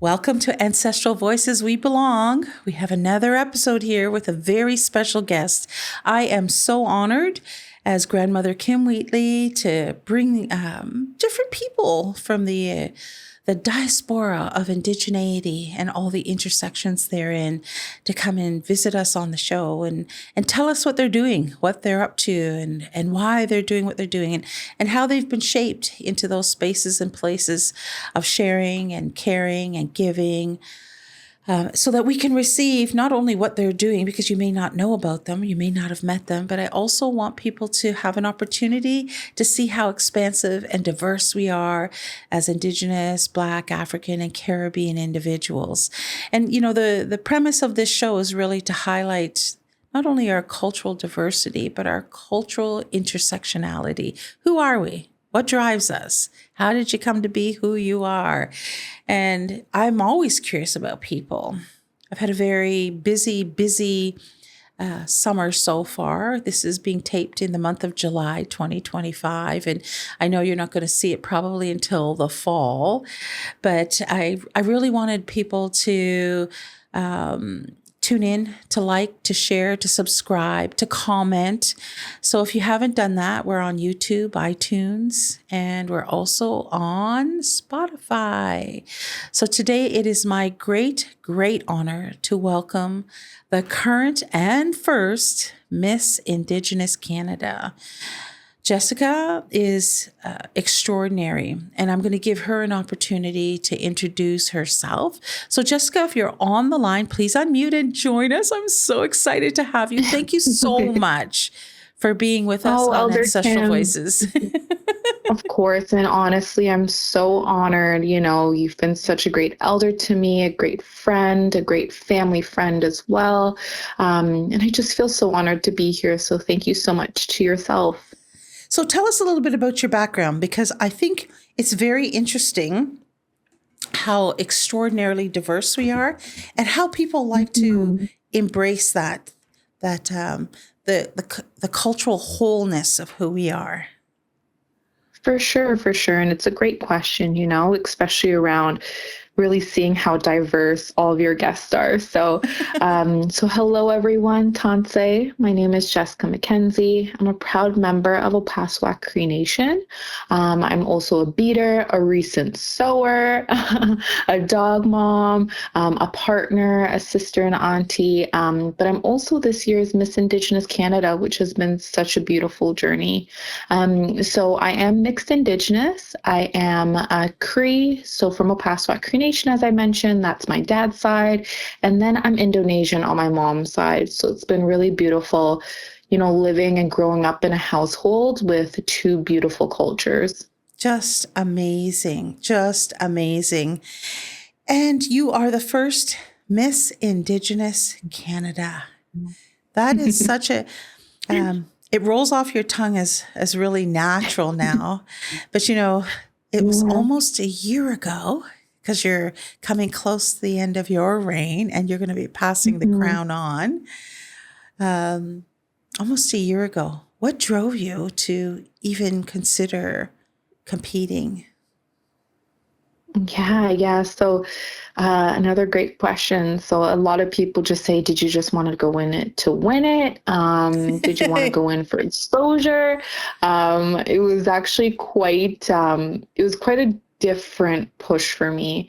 Welcome to Ancestral Voices We Belong. We have another episode here with a very special guest. I am so honored as grandmother Kim Wheatley to bring different people from the diaspora of indigeneity and all the intersections therein to come and visit us on the show and tell us what they're doing, what they're up to, and why they're doing what they're doing, and how they've been shaped into those spaces and places of sharing and caring and giving. So that we can receive not only what they're doing, because you may not know about them, you may not have met them, but I also want people to have an opportunity to see how expansive and diverse we are as Indigenous, Black, African, and Caribbean individuals. And, you know, the premise of this show is really to highlight not only our cultural diversity, but our cultural intersectionality. Who are we? What drives us? How did you come to be who you are? And I'm always curious about people. I've had a very busy summer so far. This is being taped in the month of July 2025. And I know you're not going to see it probably until the fall. But I really wanted people to tune in, to like, to share, to subscribe, to comment. So if you haven't done that, we're on YouTube, iTunes, and we're also on Spotify. So today it is my great honor to welcome the current and first Miss Indigenous Canada. Jessica is extraordinary, and I'm going to give her an opportunity to introduce herself. So Jessica, if you're on the line, please unmute and join us. I'm so excited to have you. Thank you so much for being with us on Elder Ancestral Kim. Voices. Of course. And honestly, I'm so honored. You know, you've been such a great elder to me, a great friend, a great family friend as well. And I just feel so honored to be here. So thank you so much to yourself. So tell us a little bit about your background, because I think it's very interesting how extraordinarily diverse we are and how people like to embrace the cultural wholeness of who we are. For sure. And it's a great question, you know, especially around really seeing how diverse all of your guests are. So, hello everyone, Tanse. My name is Jessica McKenzie. I'm a proud member of Opaswak Cree Nation. I'm also a beater, a recent sewer, a dog mom, a partner, a sister, and auntie. But I'm also this year's Miss Indigenous Canada, which has been such a beautiful journey. So I am mixed Indigenous. I am a Cree, so from Opaswak Cree Nation, as I mentioned, that's my dad's side. And then I'm Indonesian on my mom's side. So it's been really beautiful, you know, living and growing up in a household with two beautiful cultures. Just amazing. And you are the first Miss Indigenous Canada. That is such a, it rolls off your tongue as really natural now. But, you know, it was almost a year ago, because you're coming close to the end of your reign and you're going to be passing the crown on. Almost a year ago. What drove you to even consider competing? Yeah. So another great question. So a lot of people just say, did you just want to go in it to win it? Did you want to go in for exposure? It was actually quite a different push for me.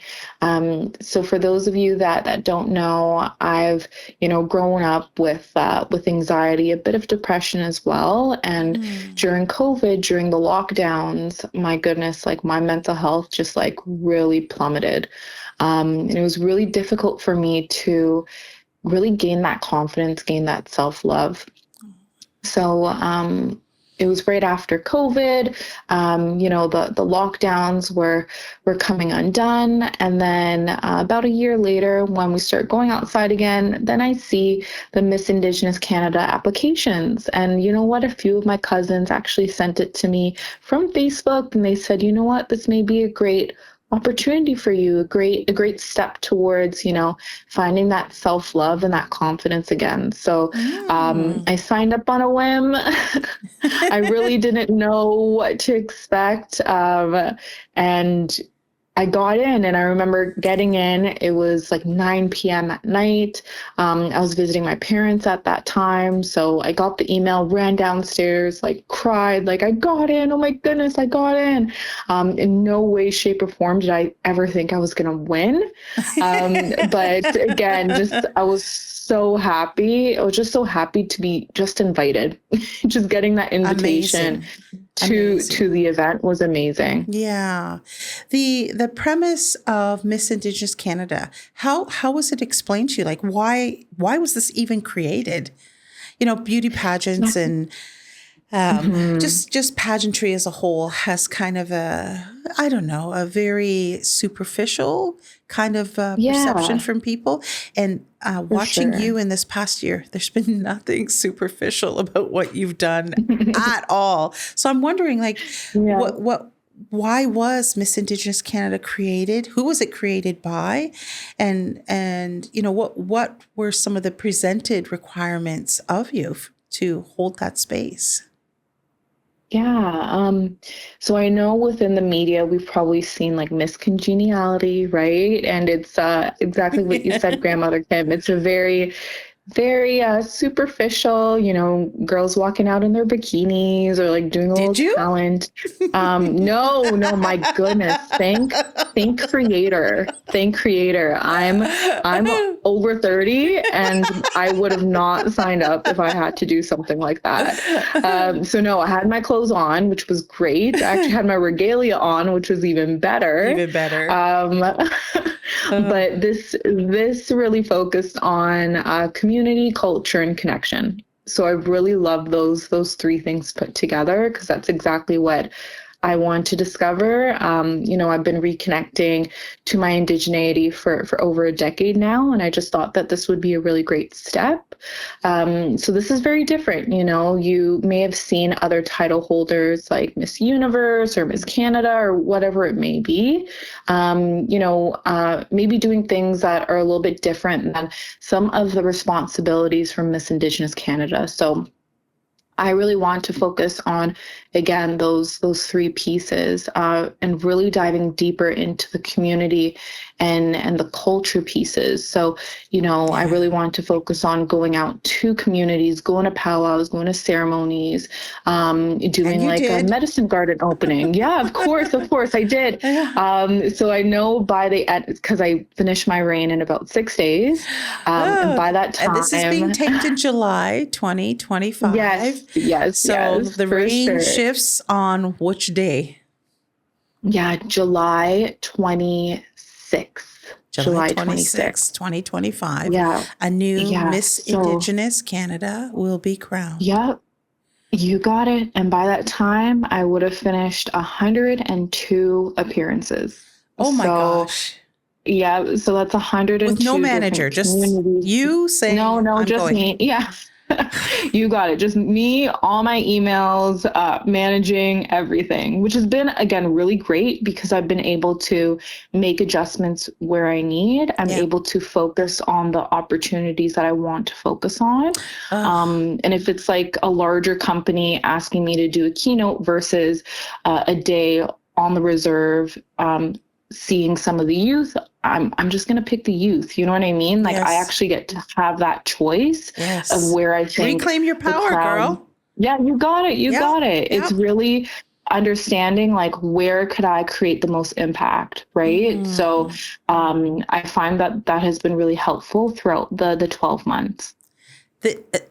So for those of you that don't know, I've, you know, grown up with anxiety, a bit of depression as well. And during COVID, during the lockdowns, my goodness, like my mental health just like really plummeted. And it was really difficult for me to really gain that confidence, gain that self-love. So, it was right after COVID, you know, the lockdowns were coming undone. And then about a year later, when we start going outside again, then I see the Miss Indigenous Canada applications. And you know what? A few of my cousins actually sent it to me from Facebook, and they said, you know what, this may be a great opportunity for you, a great step towards, you know, finding that self-love and that confidence again. So I signed up on a whim. I really didn't know what to expect. And I got in, and I remember getting in. It was like 9 p.m. at night. I was visiting my parents at that time. So I got the email, ran downstairs, like cried, like, I got in. Oh my goodness, I got in. In no way, shape, or form did I ever think I was going to win. But again, just I was so happy. I was just so happy to be just invited. Just getting that invitation Amazing. to the event was amazing. Yeah. The premise of Miss Indigenous Canada, how was it explained to you? Like why was this even created? You know, beauty pageants and Mhm. just pageantry as a whole has kind of I don't know, a very superficial kind of perception Yeah, from people. And for watching sure. you in this past year, there's been nothing superficial about what you've done at all. So I'm wondering, like, Yeah. why was Miss Indigenous Canada created? Who was it created by? And you know, what were some of the presented requirements of you to hold that space? Yeah. So I know within the media we've probably seen like miscongeniality, right? And it's exactly what you said, Grandmother Kim. It's a very superficial, girls walking out in their bikinis or like doing a little Did you? talent. No, no, my goodness. Thank creator. I'm over 30 and I would have not signed up if I had to do something like that. So no, I had my clothes on, which was great. I actually had my regalia on, which was even better. Even better. Um, Uh, but this really focused on community, culture, and connection. So I really love those three things put together because that's exactly what I want to discover. I've been reconnecting to my indigeneity for over a decade now, and I just thought that this would be a really great step. So this is very different. You may have seen other title holders like Miss Universe or Miss Canada or whatever it may be. Maybe doing things that are a little bit different than some of the responsibilities from Miss Indigenous Canada. So I really want to focus on, again, those three pieces, and really diving deeper into the community and the culture pieces. So, I yeah. really want to focus on going out to communities, going to powwows, going to ceremonies, And doing you like a did. medicine garden opening. Yeah, of course, I did. Yeah. So I know by the end, because I finished my reign in about 6 days, and Oh, by that and this is being time, taped in July 2025. yes, yes, So yes, the for rain sure. shifts on which day? Yeah, July 26th. July July 26th, 26th. 2025. Yeah. A new Yeah. Miss So, Indigenous Canada will be crowned. yep, you got it. And by that time, I would have finished 102 appearances. Oh my So, gosh. yeah, so that's With no 102 manager, different just communities. you No, saying, no, I'm just going. me. Yeah. You got it. Just me, all my emails, managing everything, which has been, again, really great because I've been able to make adjustments where I need. I'm Yeah. able to focus on the opportunities that I want to focus on. Oh, And if it's like a larger company asking me to do a keynote versus a day on the reserve, seeing some of the youth, I'm just going to pick the youth. You know what I mean? Like I yes. actually get to have that choice of Yes. where I think Reclaim your the power, crowd. girl. Yeah, you got it. You Yep. got it. It's Yep. really understanding like where could I create the most impact, right? So Mm. I find that that has been really helpful throughout the 12 months.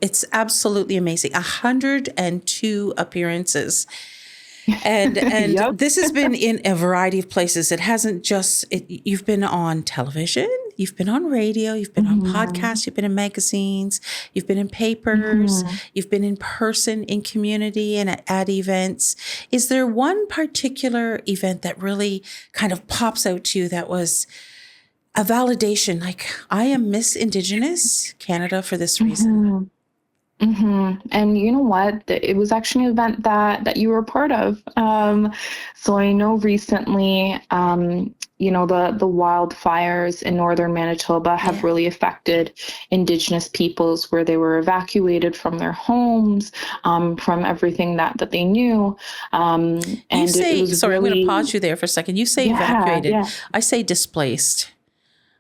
It's absolutely amazing. 102 appearances. And Yep. this has been in a variety of places. It hasn't just you've been on television, you've been on radio, you've been on Mhm. podcasts, you've been in magazines, you've been in papers, Mhm. you've been in person in community and at events. Is there one particular event that really kind of pops out to you that was a validation, like I am Miss Indigenous Canada for this reason? Mhm. And you know what? It was actually an event that you were a part of. So I know recently, the wildfires in northern Manitoba have Yeah. really affected Indigenous peoples, where they were evacuated from their homes, from everything that they knew. You And it say, was sorry, I'm going to really, pause you there for a second. You say yeah, evacuated. yeah, I say displaced.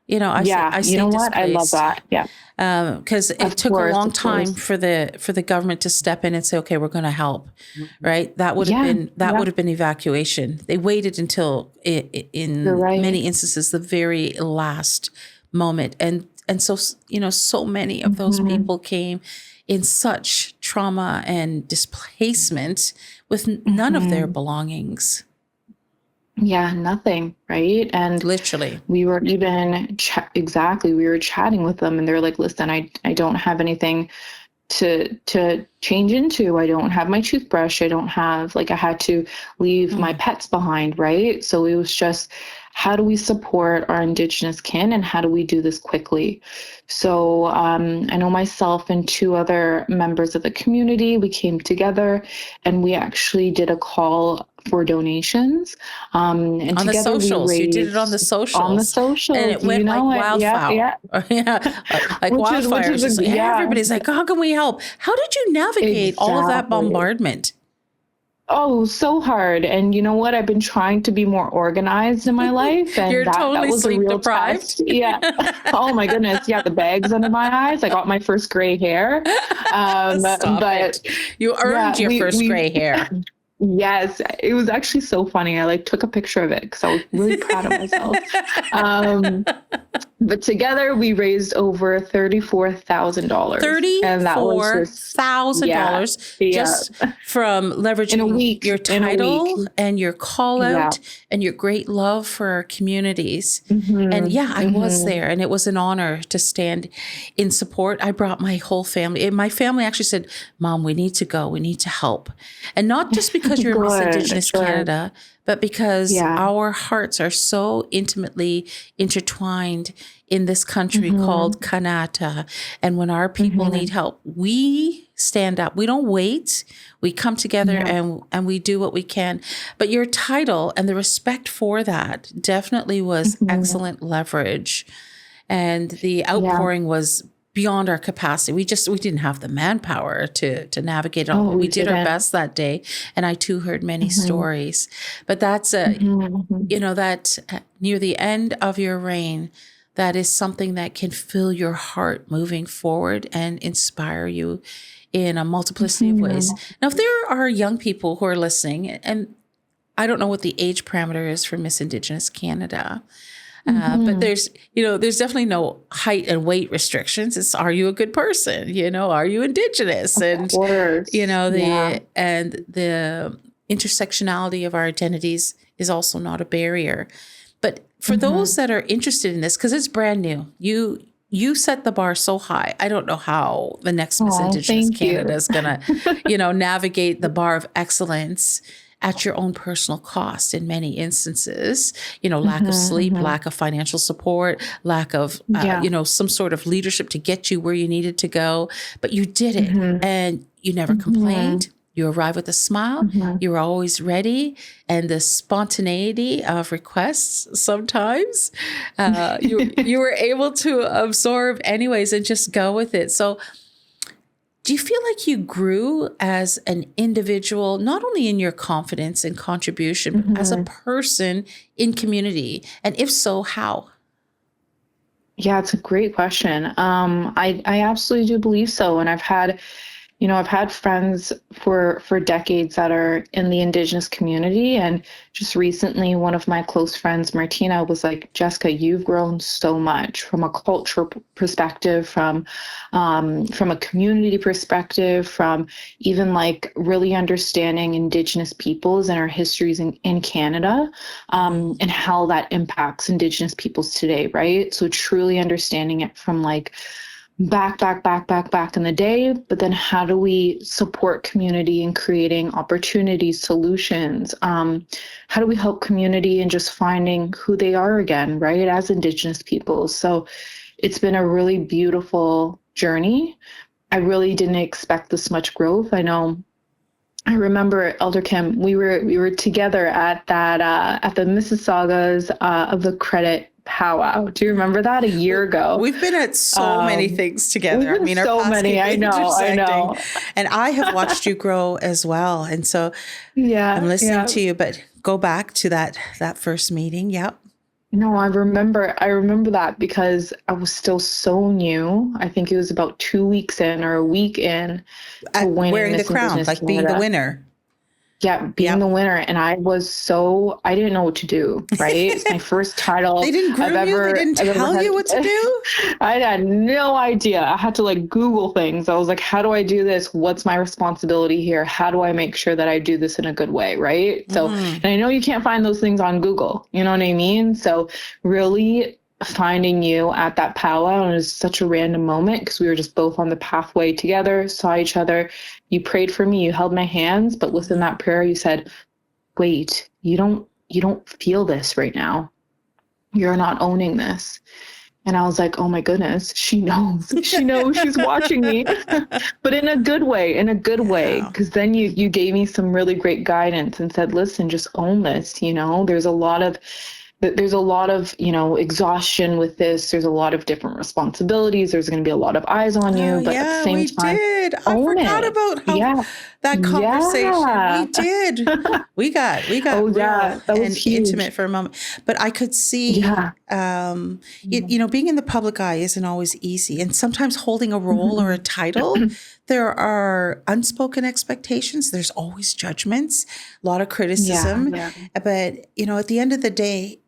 yeah. I You say know what? I love displaced. that. Yeah, Because it of took a course, long of time course. for the government to step in and say, okay, we're going to help, right? Yeah, That yeah, would have been evacuation. They waited until you're in right. many instances the very last moment, and so so many of those Hmm. people came in such trauma and displacement with none of their Hmm. belongings, Yeah, nothing, right? And literally. we were even exactly, we were chatting with them, and they're like, listen, I don't have anything to change into. I don't have my toothbrush. I don't have, like, I had to leave my Mm. pets behind, right? So it was just, how do we support our Indigenous kin, and how do we do this quickly? So I know myself and two other members of the community, we came together and we actually did a call for donations. And On the together we socials, you did it on the raised on the socials, and it socials, went like it. Yeah, wildfire. yeah. Yeah, like Which wildfire. It's is a, just like yeah, everybody's like, "How can we help?" How did you navigate all of that exactly. bombardment? Oh, so hard. And you know what? I've been trying to be more organized in my life, and You're that totally was a sleep real deprived. test. Yeah. Oh my goodness. Yeah, the bags under my eyes. I got my first gray hair. Stop But it! You earned yeah, your we first we gray hair. yes, it was actually so funny. I like took a picture of it because I was really proud of myself. Um, but together we raised over $34,000, and that was Thirty-four just, thousand yeah, dollars yeah, just from in a leveraging week, your in a week. title and your call Yeah. out and your great love for our communities. And Mhm, yeah, I was mhm. there, and it was an honor to stand in support. I brought my whole family. And my family actually said, "Mom, we need to go. We need to help." And not just because you're Miss Good, Indigenous good. Canada, but because Yeah. our hearts are so intimately intertwined in this country called Mhm, Kanata. And when our people need mhm. help, we stand up. We don't wait. We come together Yeah. and we do what we can. But your title and the respect for that definitely was Mhm. excellent leverage. And the Yeah. outpouring was beyond our capacity. We didn't have the manpower to navigate it all, Oh, but we we did our didn't. best that day. And I too heard many Mhm, stories. But that's a mhm, mhm. that near the end of your reign, that is something that can fill your heart moving forward and inspire you in a multiplicity of ways. Mhm. Now, if there are young people who are listening, and I don't know what the age parameter is for Miss Indigenous Canada, but Mhm. there's definitely no height and weight restrictions. It's, are you a good person? Are you Indigenous? Of And course. Yeah. the intersectionality of our identities is also not a barrier. But for those Mhm. that are interested in this, because it's brand new, you set the bar so high. I don't know how the next Miss Oh, Indigenous thank Canada you. is gonna, navigate the bar of excellence at your own personal cost in many instances. Lack of Mhm, sleep, mhm. lack of financial support, lack of, Yeah. some sort of leadership to get you where you needed to go. But you did it, Mhm, and you never mhm, complained. You arrived with a smile. mhm. You were always ready, and the spontaneity of requests sometimes you were able to absorb anyways and just go with it. So, do you feel like you grew as an individual, not only in your confidence and contribution, but as a Mhm. person in community? And if so, how? Yeah, it's a great question. I absolutely do believe so, and I've had friends for decades that are in the Indigenous community, and just recently, one of my close friends, Martina, was like, "Jessica, you've grown so much from a cultural perspective, from a community perspective, from even like really understanding Indigenous peoples and our histories in Canada, Mm. and how that impacts Indigenous peoples today, right? So truly understanding it from like back in the day, but then how do we support community in creating opportunities, solutions? How do we help community in just finding who they are again, right, as Indigenous people? So it's been a really beautiful journey. I really didn't expect this much growth. I know I remember, Elder Kim, we were together at that at the Mississaugas of the Credit powwow. Do you remember that a year ago? We've been at so many Um, things we've together. I been mean, our so paths many. keep I intersecting. know. And I have watched you grow as well. And so I'm Yeah, listening yeah. to you, but go back to that first meeting. Yep. No, I remember that because I was still so new. I think it was about 2 weeks in or a week in to At winning wearing the Miss crown, Indigenous like being the Canada. winner. Yeah, being the Yep. winner. And I didn't know what to do, right? It's my first They title didn't I've groom you. They ever didn't I've ever tell you had. what to do. I had no idea. I had to like Google things. I was like, how do I do this? What's my responsibility here? How do I make sure that I do this in a good way, right? So, Mm-hmm. and I know you can't find those things on Google. You know what I mean? So really finding you at that powwow, and it was such a random moment because we were just both on the pathway together, saw each other. You prayed for me, you held my hands, but within that prayer you said, wait, you don't feel this right now. You're not owning this. And I was like, oh my goodness, she knows. She knows, she's watching me. But in a good way, in a good way. Yeah. Because then you gave me some really great guidance and said, listen, just own this. There's a lot of exhaustion with this. There's a lot of different responsibilities. There's going to be a lot of eyes on Oh, you, but at the yeah, same we time, did. I own forgot it. about how Yeah. that conversation. We Yeah. did. We got Oh real yeah, that was and intimate huge. for a moment. But I could see, Yeah. being in the public eye isn't always easy. And sometimes holding a role or a Mhm. title, there are unspoken expectations. There's always judgments, a lot of Yeah, criticism. yeah. But, at the end of the day,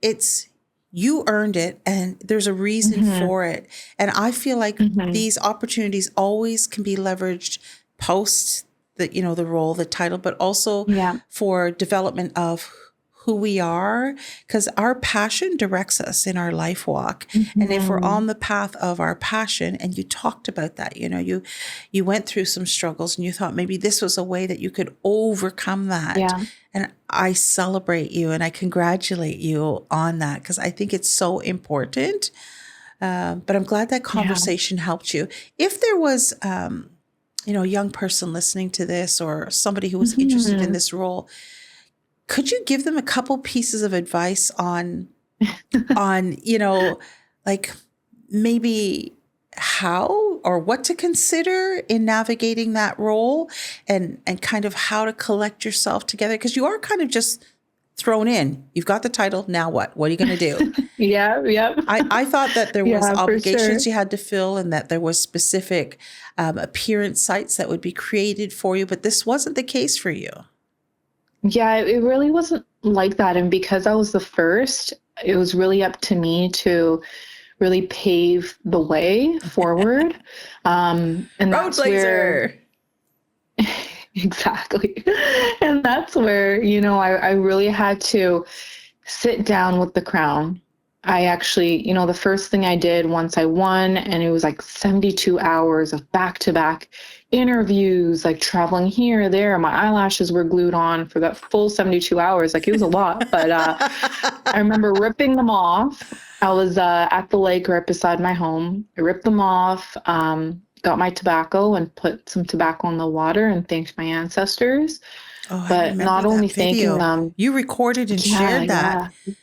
you earned it and there's a reason Mhm. for it. And I feel like Mhm. these opportunities always can be leveraged post the role, the title, but also Yeah. for development of who we are, because our passion directs us in our life walk. And if we're Mhm. on the path of our passion, and you talked about that, you went through some struggles and you thought maybe this was a way that you could overcome that. Yeah. And I celebrate you and I congratulate you on that because I think it's so important. But I'm glad that Yeah. conversation helped you. If there was, a young person listening to this or somebody who was interested in Mhm. this role, could you give them a couple pieces of advice on like maybe how or what to consider in navigating that role and kind of how to collect yourself together? Because you are kind of just thrown in. You've got the title. Now what? What are you going to do? Yeah, yeah. I thought that there was Yeah, for sure. obligations you had to fill and that there was specific appearance sites that would be created for you, but this wasn't the case for you. Yeah, it really wasn't like that. And because I was the first, it was really up to me to really pave the way forward. And Road that's where blazer. exactly. And that's where, I really had to sit down with the crown. I actually, the first thing I did once I won, and it was like 72 hours of back to back interviews, like traveling here, there. My eyelashes were glued on for that full 72 hours. Like it was a lot, but I remember ripping them off. I was at the lake right beside my home. I ripped them off, got my tobacco and put some tobacco in the water and thanked my ancestors. Oh, I But remember not only that thanking video. them, You recorded and yeah, shared that. yeah.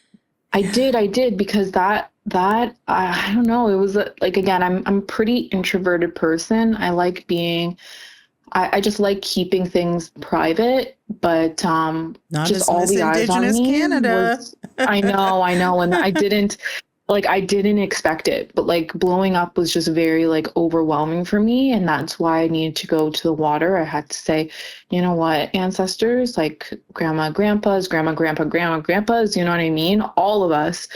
I did because I don't know, it was like again, I'm a pretty introverted person. I just like keeping things private, but Not just as all Miss the eyes on Indigenous me Canada. was I know, and I didn't expect it, but like blowing up was just very like overwhelming for me, and that's why I needed to go to the water. I had to say, you know what, ancestors, like grandma, grandpas, grandma, grandpa, grandma, grandpas, you know what I mean? All of us.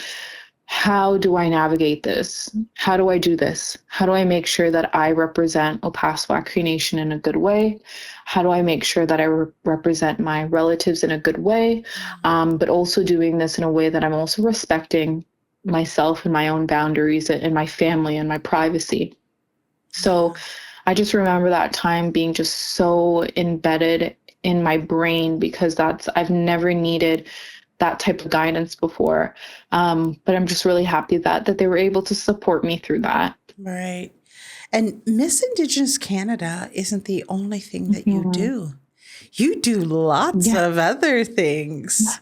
How do I navigate this? How do I do this? How do I make sure that I represent Opaskwak Nation in a good way? How do I make sure that I represent my relatives in a good way? But also doing this in a way that I'm also respecting myself and my own boundaries and my family and my privacy. So Yeah. I just remember that time being just so embedded in my brain because I've never needed that type of guidance before. But I'm just really happy that they were able to support me through that. Right. And Miss Indigenous Canada isn't the only thing that you Mhm. do. You do lots Yeah. of other things.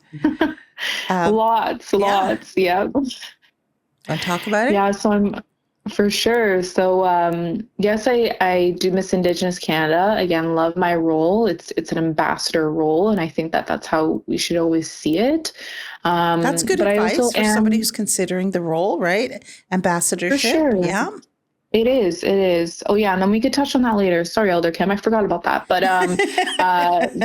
Lots, Yeah. yeah. Want to talk about it? Yeah, so I'm for sure. So yes, I do Miss Indigenous Canada. Again, love my role. It's an ambassador role, and I think that that's how we should always see it. That's good But I also advice for somebody am who's considering the role, right? for Ambassadorship. sure. Yeah. It is. It is. Oh yeah, and then we could touch on that later. Sorry, Elder Kim, I forgot about that. But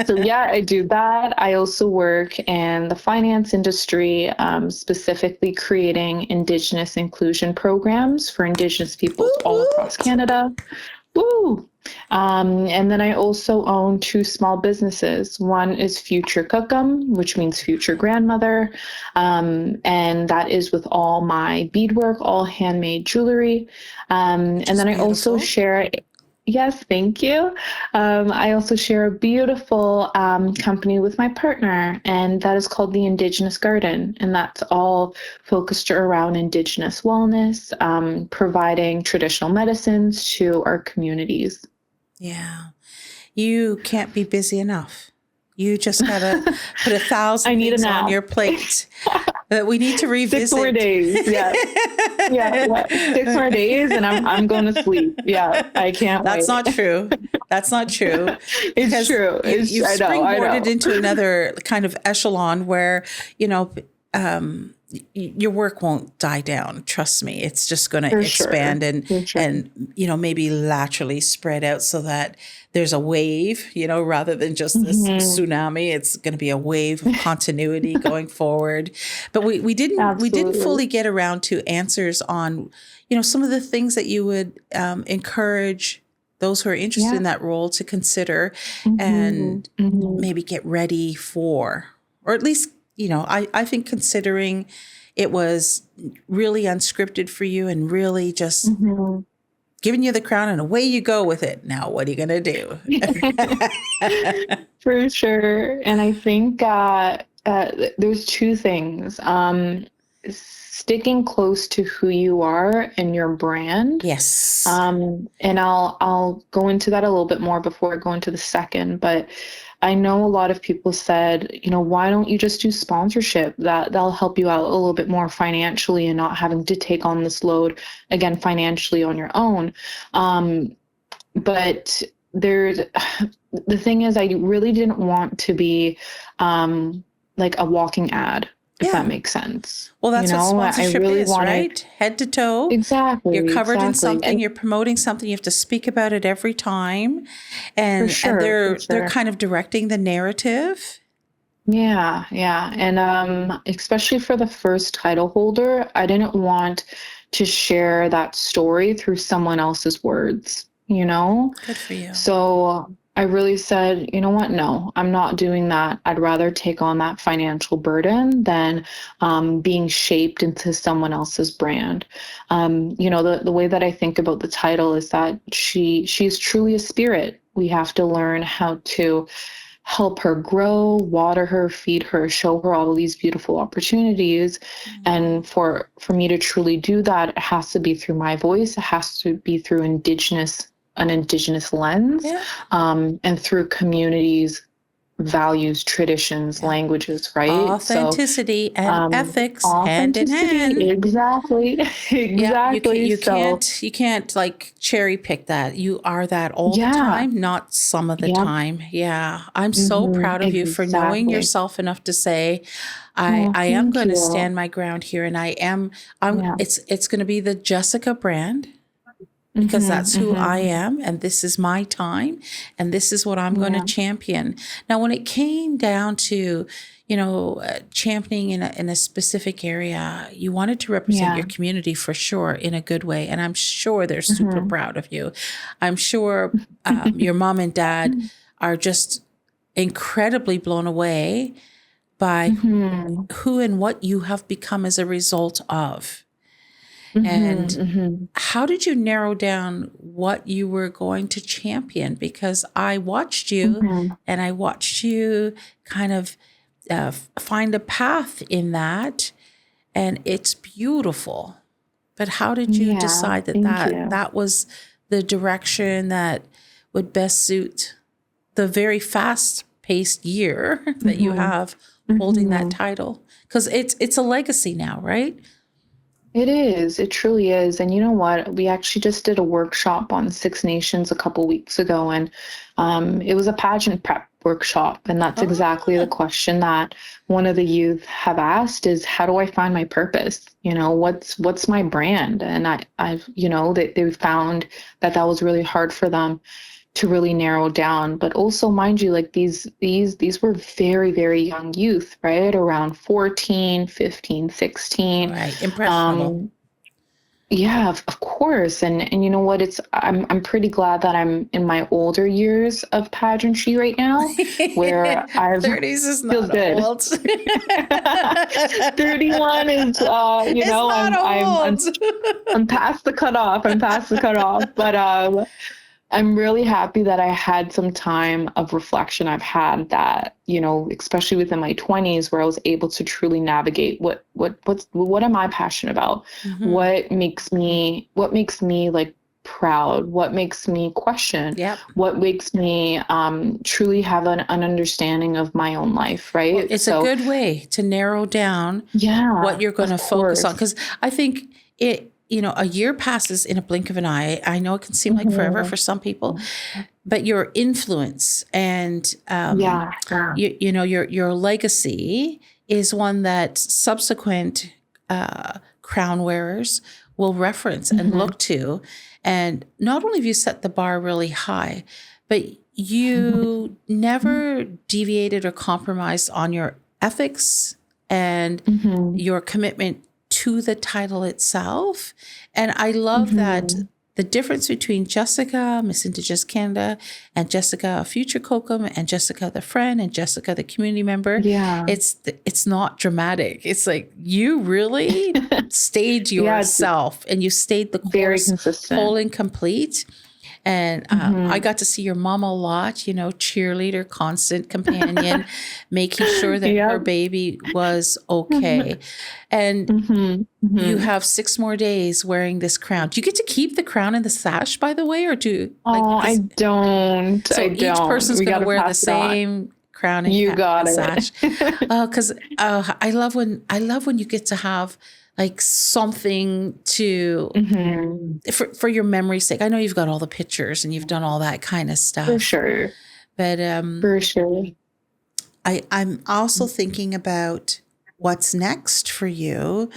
so yeah, I do that. I also work in the finance industry, specifically creating Indigenous inclusion programs for Indigenous peoples Woot all across woot. Canada. Woo! And then I also own two small businesses. One is Future Cookum, which means future grandmother. And that is with all my beadwork, all handmade jewelry. Which And is then I also beautiful. share, yes, thank you. I also share a beautiful company with my partner, and that is called the Indigenous Garden. And that's all focused around Indigenous wellness, providing traditional medicines to our communities. Yeah. You can't be busy enough. You just got to put 1,000 I need a things on nap. your plate that we need to 6 more revisit. days. Yeah. Yeah. 6 more days and I'm going to sleep. Yeah. I can't That's wait. not true. That's not true. It's Because true. you've I know. I springboarded know. into another kind of echelon where, you know, your work won't die down. Trust me. It's just going to For sure. expand For sure. and, you know, maybe laterally spread out so that there's a wave, you know, rather than just this Mhm. tsunami. It's going to be a wave of continuity going forward. But we didn't fully Absolutely. get around to answers on, you know, some of the things that you would encourage those who are interested Yeah. in that role to consider Mhm. and Mhm. maybe get ready for, or at least, you know, I think considering it was really unscripted for you and really just Mhm. giving you the crown and away you go with it. Now, what are you going to do? For sure. And I think there's two things. Sticking close to who you are and your brand. Yes. And I'll go into that a little bit more before I go into the second, but I know a lot of people said, you know, why don't you just do sponsorship? That'll help you out a little bit more financially and not having to take on this load again financially on your own. But there's the thing is, I really didn't want to be like a walking ad, if that Yeah. makes sense. Well, You that's what know, I sponsorship really is, wanted right? Head to toe. You're exactly, covered in exactly, something. and You're promoting something. You have to speak about it every time, for and sure, for they're sure. kind of directing the narrative. Yeah, yeah. And especially for the first title holder, I didn't want to share that story through someone else's words, you know? Good for you. So I really said, you know what? No, I'm not doing that. I'd rather take on that financial burden than being shaped into someone else's brand. You know, the way that I think about the title is that she's truly a spirit. We have to learn how to help her grow, water her, feed her, show her all of these beautiful opportunities. And for me to truly do that, it has to be through my voice. It has to be through an indigenous lens, Yeah. and through communities, values, traditions, Yeah. languages, right? So Authenticity and ethics hand in authenticity, hand. exactly. Yeah, Exactly. So you can't like cherry pick that. You are that all the yeah, time, not some of the yeah, time. Yeah. I'm so proud of you for knowing exactly. yourself enough to say, Oh, I am thank going to you. stand my ground here and I'm Yeah. it's going to be the Jessica brand because Mm-hmm, that's who I mm-hmm. am and this is my time and this is what I'm going to Yeah. champion. Now, when it came down to, you know, championing in a specific area, you wanted to represent Yeah. your community for sure in a good way. And I'm sure they're super Mm-hmm. proud of you. I'm sure your mom and dad are just incredibly blown away by Mm-hmm. who and what you have become as a result of. Mm-hmm. And Mm-hmm. how did you narrow down what you were going to champion? Because I watched you Mm-hmm. and I watched you kind of find a path in that, and it's beautiful. But how did you Yeah. decide that Thank you. that was the direction that would best suit the very fast paced year that you have holding that title, because it's a legacy now, right? It is. It truly is. And you know what? We actually just did a workshop on Six Nations a couple weeks ago, and it was a pageant prep workshop. And that's exactly the Oh, question that one of the youth have asked is, how do I find my purpose? You know, what's my brand? And I've, you know, they found that that was really hard for them to really narrow down. But also, mind you, like these were very, very young youth, right? Around 14, 15, 16. right. Impressionable. Um, yeah, of course. And you know what? I'm pretty glad that I'm in my older years of pageantry right now, where I've 30s is feels not good. old. 31 is you It's know, not old. I'm past the cutoff. I'm past the cutoff. But I'm really happy that I had some time of reflection. I've had that, you know, especially within my 20s, where I was able to truly navigate what am I passionate about? Hmm. What makes me like proud? What makes me question? Yep. What makes me truly have an understanding of my own life, Well, right? it's a So good way to narrow down what yeah, you're going of to focus on. course. Because I think a year passes in a blink of an eye. I know it can seem like forever Mhm. for some people, but your influence and Yeah, yeah. your legacy is one that subsequent crown wearers will reference and Mhm. look to. And not only have you set the bar really high, but you never deviated or compromised on your ethics and Mhm. your commitment to the title itself. And I love that Mhm. the difference between Jessica, Miss Indigenous Canada, and Jessica, a future COCOM, and Jessica, the friend, and Jessica, the community member, Yeah. it's not dramatic. It's like you really stayed Yeah, it's yourself and you stayed the very course whole consistent. and complete. And I Mhm. got to see your mom a lot, cheerleader, constant companion, making sure that her Yep. baby was okay. Mhm. And you Mhm. have 6 more days wearing this crown. Do you get to keep the crown and the sash, by the way, or do like Oh, I this? don't. I So each don't. person's We going to got to wear the pass it on. same crown and You cap got and sash. it. Because I love when you get to have like something to Mhm. for your memory's sake. I know you've got all the pictures and you've done all that kind of For stuff, sure. but For sure. I'm also thinking about what's next for you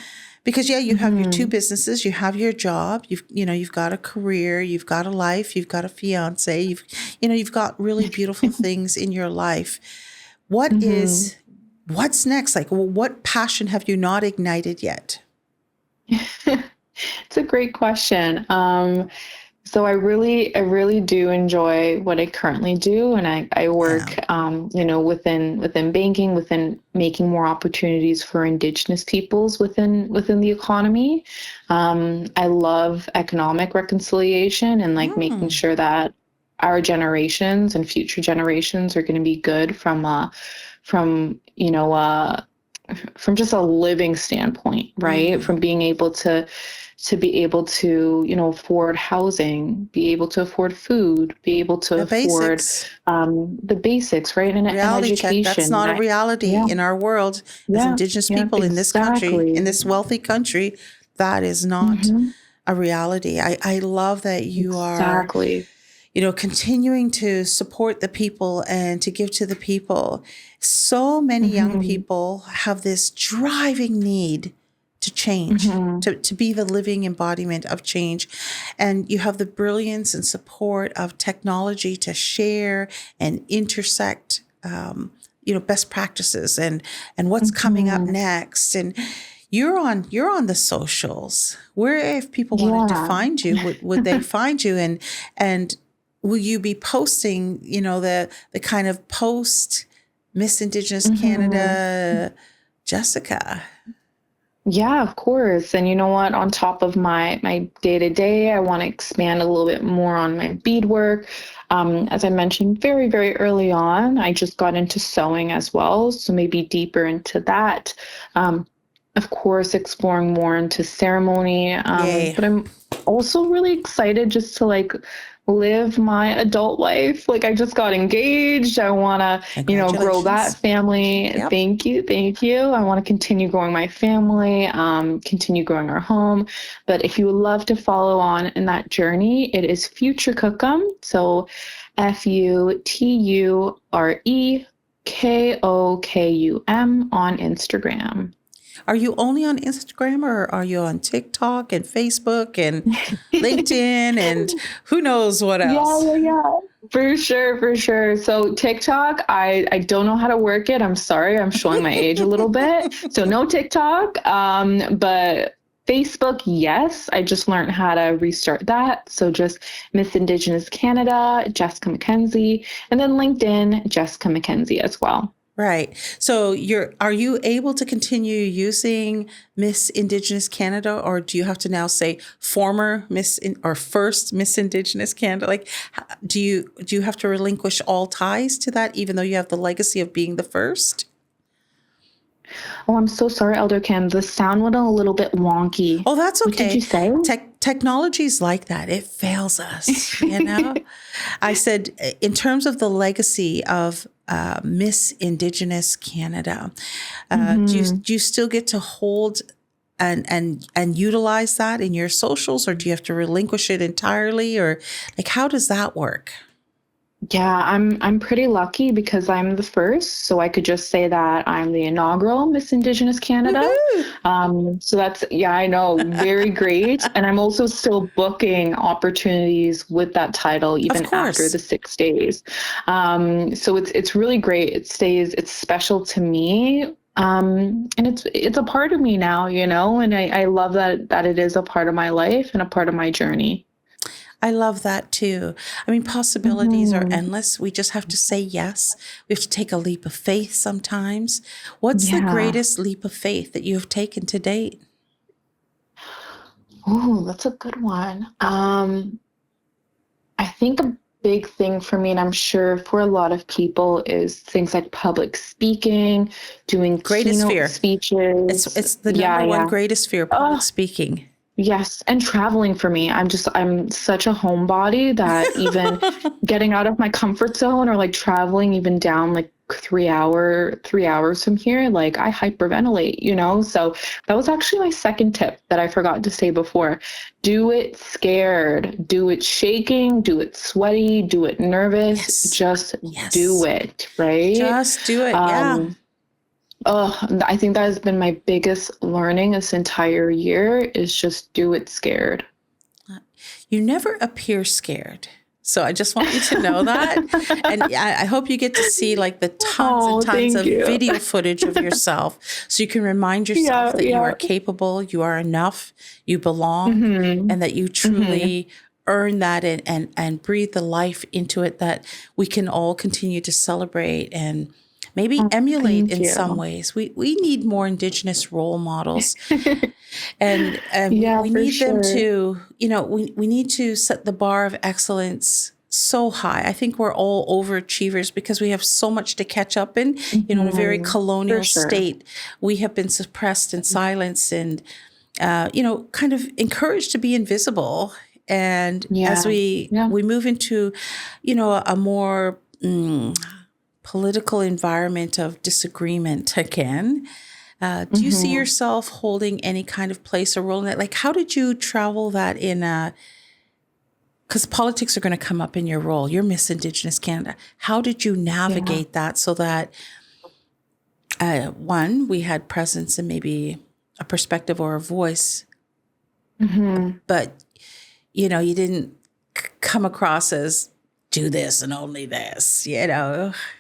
because yeah, you have your two Mhm. businesses, you have your job, you've got a career, you've got a life, you've got a fiance, you've got really beautiful things in your life. What Mhm. is what's next? Like what passion have you not ignited yet? It's a great question. So I really do enjoy what I currently do, and I Yeah. work, you know, within banking, within making more opportunities for Indigenous peoples within the economy. I love economic reconciliation and like making Mm, sure that our generations and future generations are going to be good from from just a living standpoint, right? mm. From being able to be able to, you know, afford housing, be able to afford food, be able to The afford basics. the basics, right? And Reality check. That's education. And not a reality yeah, in our world as yeah, Indigenous yeah, people in this country, in exactly. this wealthy country. That is not Hmm. a reality. I love that you are, Exactly. continuing to support the people and to give to the people. So many young Hmm. people have this driving need to change, Hmm. to be the living embodiment of change. And you have the brilliance and support of technology to share and intersect, best practices and what's coming up Hmm. next. And you're on the socials. Where if people wanted to Yeah. find you, would they find you? And will you be posting, the kind of post Miss Indigenous Hmm. Canada Jessica? Yeah, of course. And you know what? On top of my day to day, I want to expand a little bit more on my beadwork. As I mentioned very, very early on, I just got into sewing as well, so maybe deeper into that. Um, of course, exploring more into ceremony. Yay. But I'm also really excited just to like live my adult life. Like I just got engaged. I want to, grow that Congratulations. family. Yep. Thank you. Thank you. I want to continue growing my family, continue growing our home. But if you would love to follow on in that journey, it is Future Cookum. So FutureKokum on Instagram. Are you only on Instagram or are you on TikTok and Facebook and LinkedIn and who knows what Yeah, else? yeah, yeah. For sure, for sure. So TikTok, I don't know how to work it. I'm sorry, I'm showing my age a little bit. So no TikTok. But Facebook, yes. I just learned how to restart that. So just Miss Indigenous Canada, Jessica McKenzie, and then LinkedIn, Jessica McKenzie as well. Right. So are you able to continue using Miss Indigenous Canada, or do you have to now say former or first Miss Indigenous Canada? Like, do you have to relinquish all ties to that, even though you have the legacy of being the first? Oh, I'm so sorry, Elder Kim. The sound went a little bit wonky. Oh, that's What did okay. you say? Technology's like that. It fails us, you know? I said, in terms of the legacy of Miss Indigenous Canada, do you still get to hold and utilize that in your socials, or do you have to relinquish it entirely, or like how does that work? Yeah, I'm pretty lucky because I'm the first, so I could just say that I'm the inaugural Miss Indigenous Canada. Woohoo! So that's, yeah, I know, very great. And I'm also still booking opportunities with that title Of even after course. the 6 days. So it's really great. It's special to me. And it's a part of me now, and I love that it is a part of my life and a part of my journey. I love that too. I mean, possibilities are Hmm. endless. We just have to say yes. We have to take a leap of faith sometimes. What's the Yeah. greatest leap of faith that you have taken to date? Oh, that's a good one. I think a big thing for me, and I'm sure for a lot of people, is things like public speaking, doing Greatest keynote fear. It's speeches. it's the Yeah, number one yeah. greatest fear, public Oh, speaking. yes. And traveling for me. I'm such a homebody that even getting out of my comfort zone or like traveling even down like 3 hours from here, like I hyperventilate, So that was actually my second tip that I forgot to say before. Do it scared, do it shaking, do it sweaty, do it nervous, Yes. just do Yes. it, right? Just do it. Yeah. Um, Oh, I think that has been my biggest learning this entire year is just do it scared. You never appear scared. So I just want you to know that. And I hope you get to see like the tons and Oh, tons thank of you. video footage of yourself so you can remind yourself Yeah, that you yeah. are capable, you are enough, you belong, Hmm. and that you Hmm. truly earn that and breathe the life into it that we can all continue to celebrate and maybe Oh, emulate thank in some you. ways. We need more Indigenous role models and Yeah, we for need them sure. to, we need to set the bar of excellence so high. I think we're all overachievers because we have so much to catch up in. In a very Hmm. For colonial sure. state, we have been suppressed and silenced and, kind of encouraged to be invisible. And as Yeah. Yeah. we move into, a more political environment of disagreement again, do you see Hmm. yourself holding any kind of place or role in that? Like, how did you travel that in a, because politics are going to come up in your role. You're Miss Indigenous Canada. How did you Yeah. navigate that so that, one, we had presence and maybe a perspective or a voice, Hmm. but, you didn't come across as do this and only this.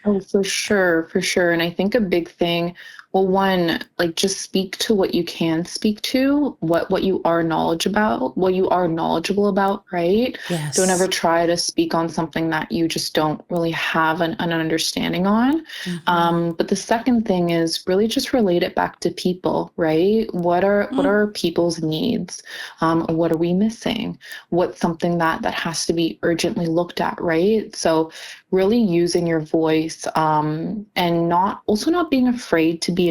Oh, for sure, for sure. And I think a big thing, well, one, like just speak to what you can speak to, what you are knowledgeable about, right? Don't ever Yes. try to speak on something that you just don't really have an understanding on. Mm-hmm. But the second thing is really just relate it back to people, right? What are people's needs? What are we missing? What's something that has to be urgently looked at, right? So really using your voice and not being afraid to be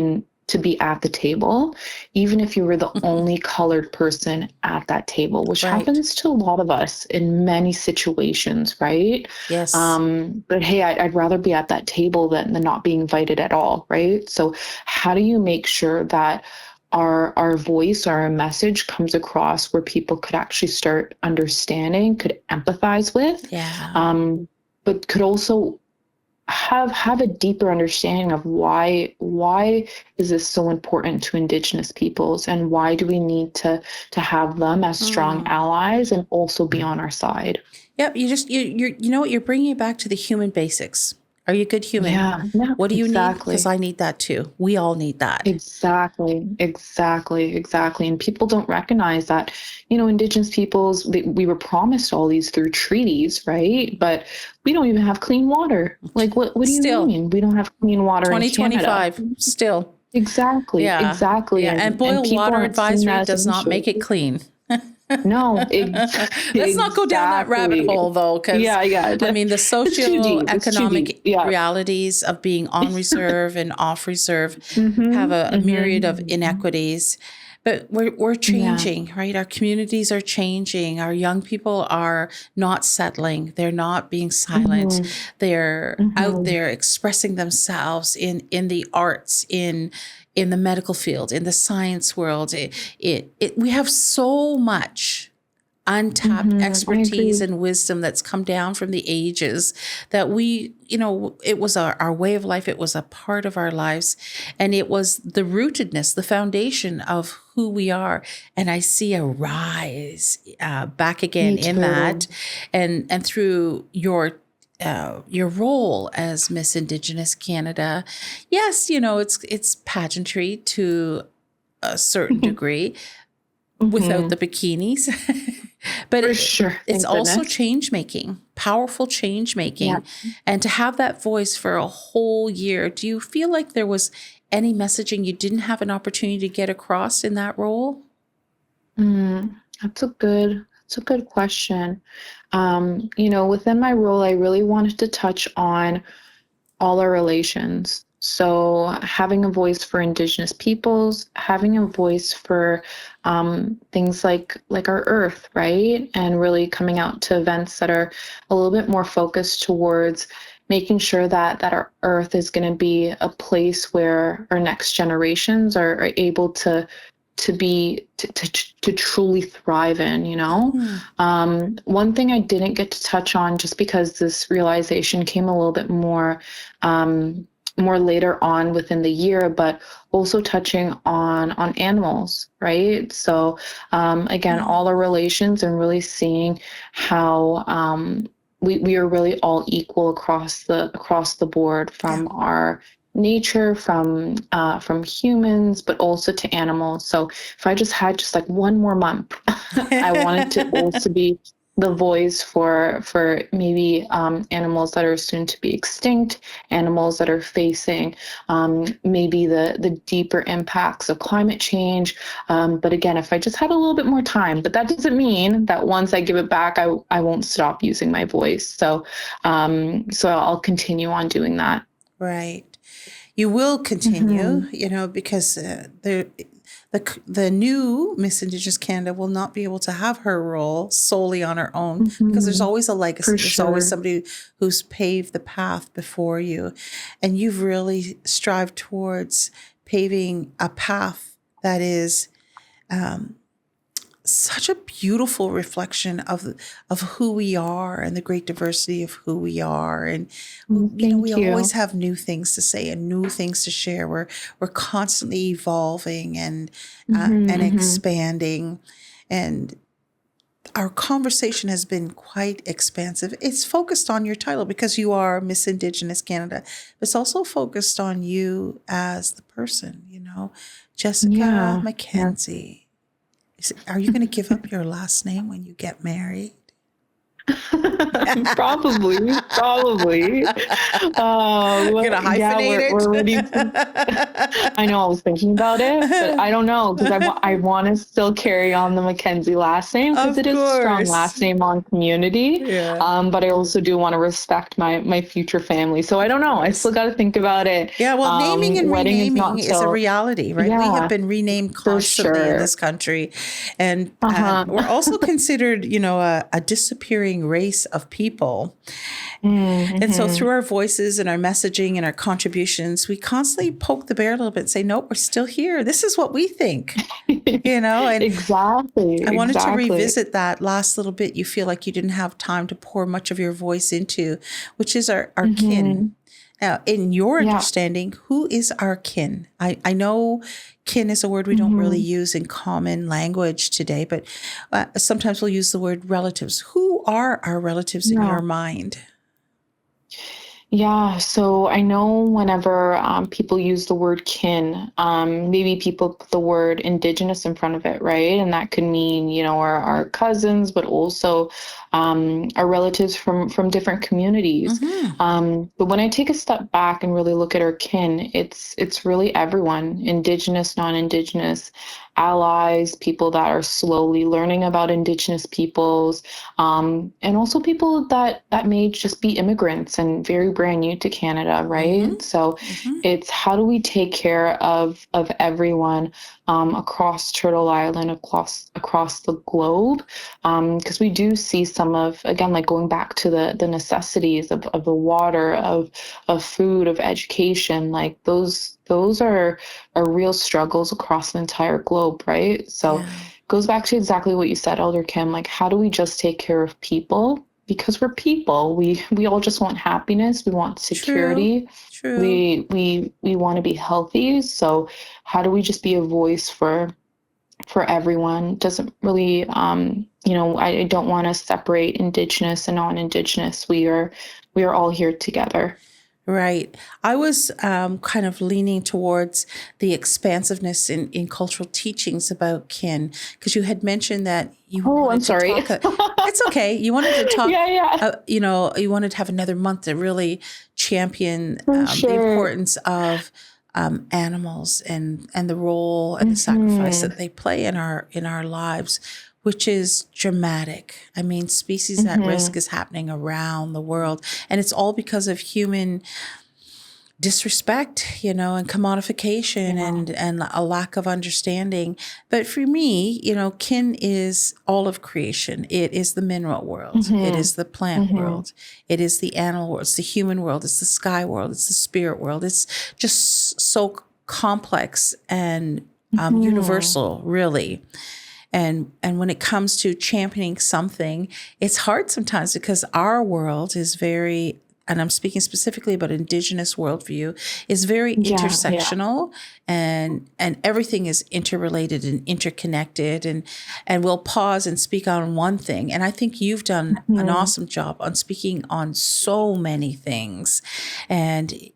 to be at the table, even if you were the only colored person at that table, which Right. happens to a lot of us in many situations, right? Yes. But hey, I'd rather be at that table than not be invited at all, right? So how do you make sure that our voice, our message comes across where people could actually start understanding, could empathize with, Yeah. um, but could also have a deeper understanding of why is this so important to Indigenous peoples, and why do we need to have them as strong Mm. allies and also be on our side. Yep. You know what? You're bringing it back to the human basics. Are you a good human? Yeah, What do you need? Because exactly. I need that too. We all need that. Exactly. And people don't recognize that, Indigenous peoples, we were promised all these through treaties, right? But we don't even have clean water. Like, what do you Still, mean? We don't have clean water in Canada. 2025. Still. Exactly. Yeah. And And boil people water aren't seeing advisory that as does an not issue. make it clean. No, Let's not go down that rabbit exactly. hole though, because Yeah. I mean, the It's too deep. It's too deep. socioeconomic Yeah. realities of being on reserve and off reserve have Mm-hmm. a myriad of Mm-hmm. inequities. But we're Yeah. changing, right? Our communities are changing. Our young people are not settling. They're not being silent. Mm-hmm. They're out Mm-hmm. there expressing themselves in the arts, in the medical field, in the science world. We have so much untapped Mm-hmm. I expertise agree. and wisdom that's come down from the ages that it was our way of life. It was a part of our lives, and it was the rootedness, the foundation of who we are. And I see a rise back again Me in that, too. and through your role as Miss Indigenous Canada. Yes, it's pageantry to a certain degree without Mm-hmm. the bikinis. But For sure. it's Thank also goodness. change making, powerful change Yeah. making. And to have that voice for a whole year, do you feel like there was any messaging you didn't have an opportunity to get across in that role? That's a good question. Within my role, I really wanted to touch on all our relations. So having a voice for Indigenous peoples, having a voice for things like our Earth, right? And really coming out to events that are a little bit more focused towards making sure that our Earth is going to be a place where our next generations are able to truly thrive in, Hmm. one thing I didn't get to touch on, just because this realization came a little bit more later on within the year, but also touching on animals, right? So again, Hmm. all our relations, and really seeing how we are really all equal across the board, Yeah. from our nature, from humans, but also to animals. So if I just had just like one more month, I wanted to also be the voice for maybe animals that are soon to be extinct, animals that are facing maybe the deeper impacts of climate change. But again, if I just had a little bit more time, but that doesn't mean that once I give it back, I won't stop using my voice. So I'll continue on doing that. Right. You will continue, Mm-hmm. because the new Miss Indigenous Canada will not be able to have her role solely on her own, because there's Mm-hmm. always a For legacy. There's always sure. somebody who's paved the path before you, and you've really strived towards paving a path that is such a beautiful reflection of who we are and the great diversity of who we are. And we Thank always you. have new things to say and new things to share. We're constantly evolving and Mm-hmm. expanding. And our conversation has been quite expansive. It's focused on your title because you are Miss Indigenous Canada. It's also focused on you as the person, Jessica Yeah. Yeah. McKenzie. Are you going to give up your last name when you get married? Probably. Gonna Yeah, hyphenate we're ready to. it. I know I was thinking about it, but I don't know because I want to still carry on the McKenzie last name because Of it is a strong course. last name on community. Yeah. But I also do want to respect my future family. So I Of don't know. I still course. got to think about it. Yeah, well, naming and Wedding is renaming not is a till, reality, right? We have yeah, been renamed for constantly in sure. this country. And Uh-huh. we're also considered, a disappearing race of people. And so Mm-hmm. through our voices and our messaging and our contributions, we constantly poke the bear a little bit and say, nope, we're still here. This is what we think, and Exactly, I wanted to exactly. revisit that last little bit you feel like you didn't have time to pour much of your voice into, which is our kin. Mm-hmm. Now, in your Yeah. understanding, who is our kin? I know kin is a word we don't really Mm-hmm. use in common language today, but sometimes we'll use the word relatives. Who are our relatives in Yeah. your mind? Yeah, so I know whenever people use the word kin, maybe people put the word indigenous in front of it, right? And that could mean, our cousins, but also our relatives from different communities. Mm-hmm. But when I take a step back and really look at our kin, it's really everyone, indigenous, non-indigenous, allies, people that are slowly learning about indigenous peoples, and also people that may just be immigrants and very brand new to Canada, Mm-hmm. right? So Mm-hmm. it's how do we take care of everyone across Turtle Island, across the globe, because we do see some of, again, like going back to the necessities of the water, of food, of education, like those are real struggles across the entire globe, right? So Yeah. goes back to exactly what you said, Elder Kim. Like, how do we just take care of people? Because we're people. We all just want happiness. We want True. security. True. We want to be healthy. So, how do we just be a voice for everyone? Doesn't really I don't want to separate Indigenous and non-Indigenous. We are all here together. Right. I was kind of leaning towards the expansiveness in cultural teachings about kin, because you had mentioned that you Oh, I'm wanted to sorry. talk. It's okay. You wanted to talk, Yeah, yeah, you wanted to have another month to really champion for the sure. importance of animals and the role and the sacrifice Hmm. that they play in our lives, which is dramatic. I mean, species at risk Hmm. is happening around the world, and it's all because of human disrespect, and commodification Yeah. and a lack of understanding. But for me, kin is all of creation. It is the mineral world. It Hmm. is the plant Hmm. world. It is the animal world. It's the human world. It's the sky world. It's the spirit world. It's just so complex and Hmm. universal, really. And when it comes to championing something, it's hard sometimes because our world is very, and I'm speaking specifically about Indigenous worldview, is very Yeah, yeah. intersectional, and everything is interrelated and interconnected, and we'll pause and speak on one thing. And I think you've done an Hmm. awesome job on speaking on so many things. And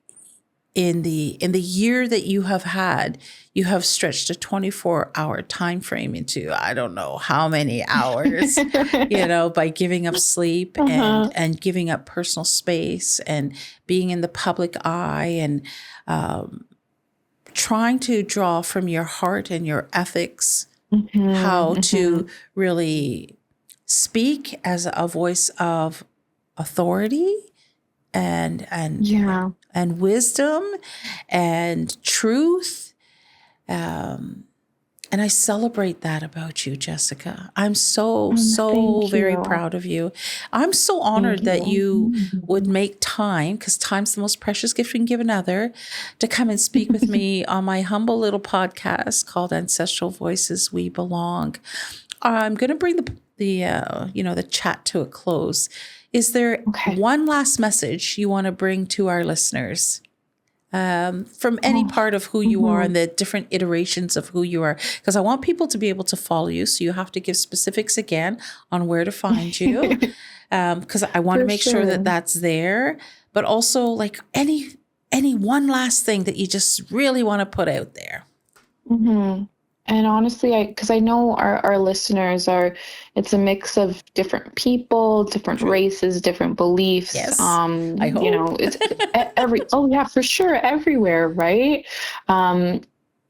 in the year that you have had, you have stretched a 24-hour time frame into I don't know how many hours, by giving up sleep and Uh-huh. and giving up personal space and being in the public eye and um, trying to draw from your heart and your ethics how Hmm. to Hmm. really speak as a voice of authority and and Yeah. and wisdom and truth. Um, and I celebrate that about you, Jessica. I'm so, so Thank very you. proud of you. I'm so Thank honored that you. you would make time, because time's the most precious gift we can give another, to come and speak with me on my humble little podcast called Ancestral Voices We Belong. I'm going to bring the chat to a close. Is there Okay. one last message you want to bring to our listeners from any Oh. part of who you are Hmm. and the different iterations of who you are? Because I want people to be able to follow you, so you have to give specifics again on where to find you, because I want to For make sure that sure. that's there. But also, like any one last thing that you just really want to put out there. Hmm. And honestly, because I know our listeners are, it's a mix of different people, different True. races, different beliefs. Yes, I You hope. know, it's oh yeah, for sure, everywhere, right? Um,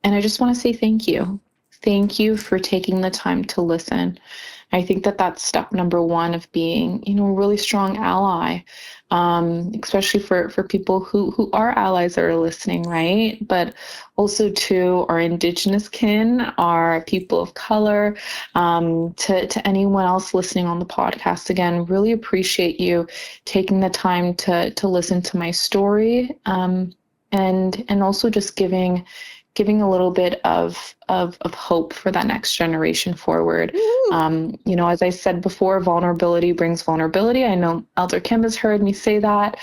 and I just want to say thank you. Thank you for taking the time to listen. I think that that's step number one of being, you know, a really strong ally, especially for people who are allies that are listening, right? But also to our Indigenous kin, our people of color, to anyone else listening on the podcast. Again, really appreciate you taking the time to listen to my story, and also just giving a little bit of hope for that next generation forward. Woo. You know, as I said before, vulnerability brings vulnerability. I know Elder Kim has heard me say that.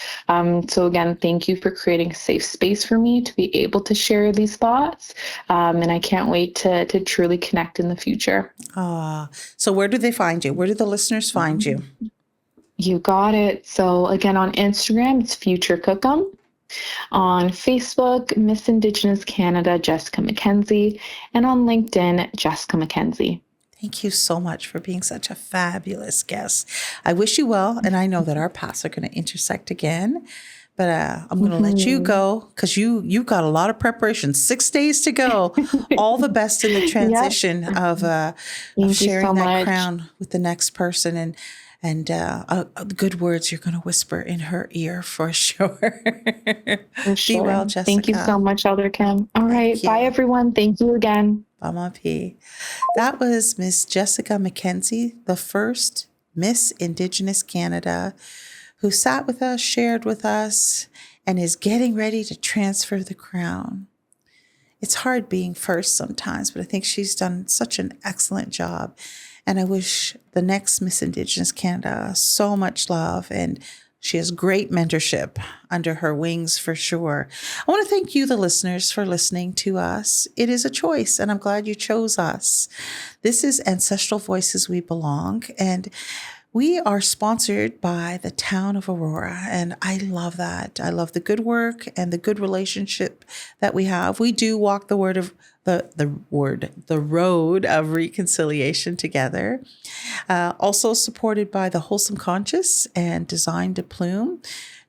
So again, thank you for creating a safe space for me to be able to share these thoughts. And I can't wait to truly connect in the future. So where do they find you? Where do the listeners find you? You got it. So again, on Instagram, it's Future Cookum. On Facebook, Miss Indigenous Canada, Jessica McKenzie, and on LinkedIn, Jessica McKenzie. Thank you so much for being such a fabulous guest. I wish you well, and I know that our paths are going to intersect again. But I'm going to let you go because you've got a lot of preparation. 6 days to go. All the best in the Yep. transition of Thank you sharing so that much. crown with the next person, and the good words you're going to whisper in her ear for sure. For Be sure. well, Thank you so Jessica. much, Elder Kim. All Thank right. Bye, you. everyone. Thank you again. Mama P. That was Miss Jessica McKenzie, the first Miss Indigenous Canada, who sat with us, shared with us, and is getting ready to transfer the crown. It's hard being first sometimes, but I think she's done such an excellent job. And I wish the next Miss Indigenous Canada so much love, and she has great mentorship under her wings for sure. I want to thank you, the listeners, for listening to us. It is a choice, and I'm glad you chose us. This is Ancestral Voices We Belong, and we are sponsored by the town of Aurora, and I love that. I love the good work and the good relationship that we have. We do walk the the road of reconciliation together. Also supported by the Wholesome Conscious and Design to Plume,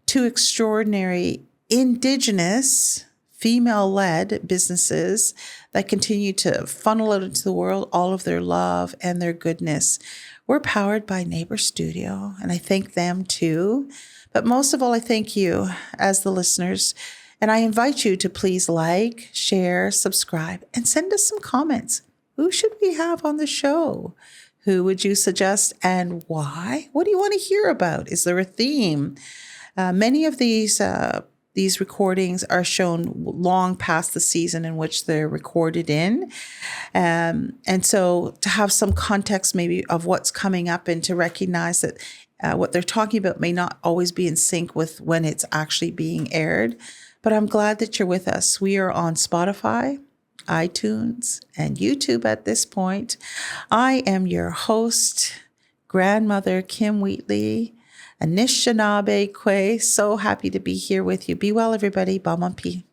two extraordinary Indigenous female-led businesses that continue to funnel out into the world all of their love and their goodness. We're powered by Neighbor Studio, and I thank them too. But most of all, I thank you as the listeners. And I invite you to please like, share, subscribe, and send us some comments. Who should we have on the show? Who would you suggest and why? What do you want to hear about? Is there a theme? Many of these recordings are shown long past the season in which they're recorded in. And so to have some context maybe of what's coming up and to recognize that what they're talking about may not always be in sync with when it's actually being aired. But I'm glad that you're with us. We are on Spotify, iTunes, and YouTube at this point. I am your host, Grandmother Kim Wheatley, Anishinaabe Kwe. So happy to be here with you. Be well, everybody. Bamapi.